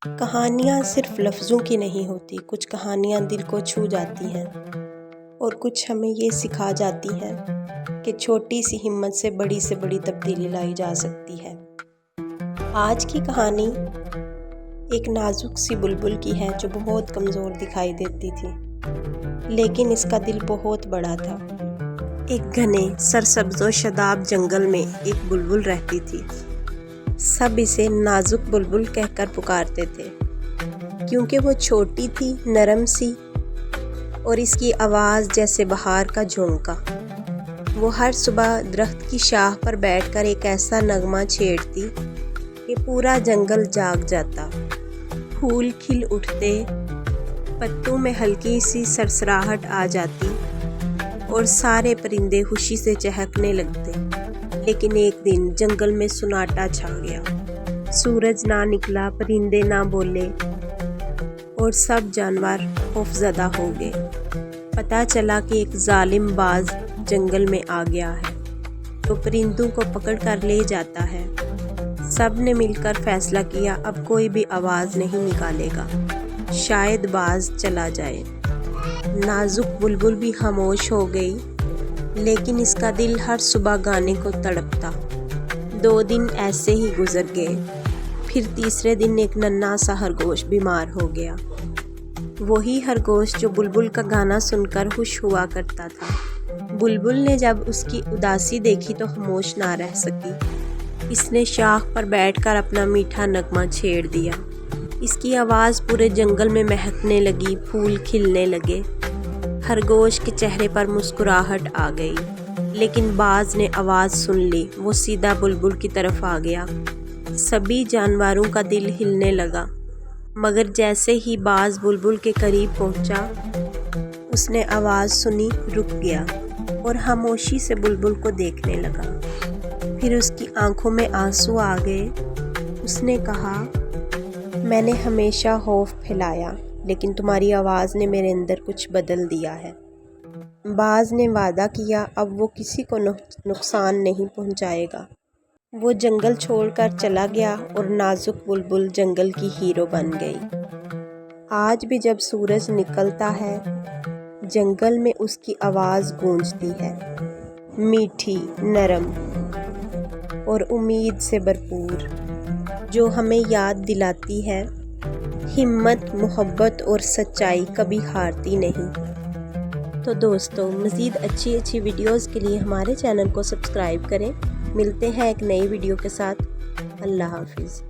کہانیاں صرف لفظوں کی نہیں ہوتی، کچھ کہانیاں دل کو چھو جاتی ہیں اور کچھ ہمیں یہ سکھا جاتی ہیں کہ چھوٹی سی ہمت سے بڑی تبدیلی لائی جا سکتی ہے۔ آج کی کہانی ایک نازک سی بلبل کی ہے جو بہت کمزور دکھائی دیتی تھی، لیکن اس کا دل بہت بڑا تھا۔ ایک گھنے سرسبز و شاداب جنگل میں ایک بلبل رہتی تھی۔ سب اسے نازک بلبل کہہ کر پکارتے تھے، کیونکہ وہ چھوٹی تھی، نرم سی، اور اس کی آواز جیسے بہار کا جھونکا۔ وہ ہر صبح درخت کی شاخ پر بیٹھ کر ایک ایسا نغمہ چھیڑتی کہ پورا جنگل جاگ جاتا۔ پھول کھل اٹھتے، پتوں میں ہلکی سی سرسراہٹ آ جاتی اور سارے پرندے خوشی سے چہکنے لگتے۔ لیکن ایک دن جنگل میں سناٹا چھا گیا۔ سورج نہ نکلا، پرندے نہ بولے اور سب جانور خوفزدہ ہو گئے۔ پتہ چلا کہ ایک ظالم باز جنگل میں آ گیا ہے، تو پرندوں کو پکڑ کر لے جاتا ہے۔ سب نے مل کر فیصلہ کیا اب کوئی بھی آواز نہیں نکالے گا، شاید باز چلا جائے۔ نازک بلبل بھی خاموش ہو گئی، لیکن اس کا دل ہر صبح گانے کو تڑپتا۔ 2 دن ایسے ہی گزر گئے۔ پھر تیسرے دن ایک ننھا سا خرگوش بیمار ہو گیا۔ وہی خرگوش جو بلبل کا گانا سن کر خوش ہوا کرتا تھا۔ بلبل نے جب اس کی اداسی دیکھی تو خاموش نہ رہ سکی۔ اس نے شاخ پر بیٹھ کر اپنا میٹھا نغمہ چھیڑ دیا۔ اس کی آواز پورے جنگل میں مہکنے لگی، پھول کھلنے لگے۔ خرگوش کے چہرے پر مسکراہٹ آ گئی، لیکن باز نے آواز سن لی۔ وہ سیدھا بلبل کی طرف آ گیا۔ سبھی جانوروں کا دل ہلنے لگا، مگر جیسے ہی باز بلبل کے قریب پہنچا، اس نے آواز سنی، رک گیا اور خاموشی سے بلبل کو دیکھنے لگا۔ پھر اس کی آنکھوں میں آنسو آ گئے۔ اس نے کہا، میں نے ہمیشہ خوف پھیلایا، لیکن تمہاری آواز نے میرے اندر کچھ بدل دیا ہے۔ باز نے وعدہ کیا اب وہ کسی کو نقصان نہیں پہنچائے گا۔ وہ جنگل چھوڑ کر چلا گیا اور نازک بلبل جنگل کی ہیرو بن گئی۔ آج بھی جب سورج نکلتا ہے، جنگل میں اس کی آواز گونجتی ہے، میٹھی، نرم اور امید سے بھرپور، جو ہمیں یاد دلاتی ہے ہمت، محبت اور سچائی کبھی ہارتی نہیں۔ تو دوستو، مزید اچھی ویڈیوز کے لیے ہمارے چینل کو سبسکرائب کریں۔ ملتے ہیں ایک نئی ویڈیو کے ساتھ۔ اللہ حافظ۔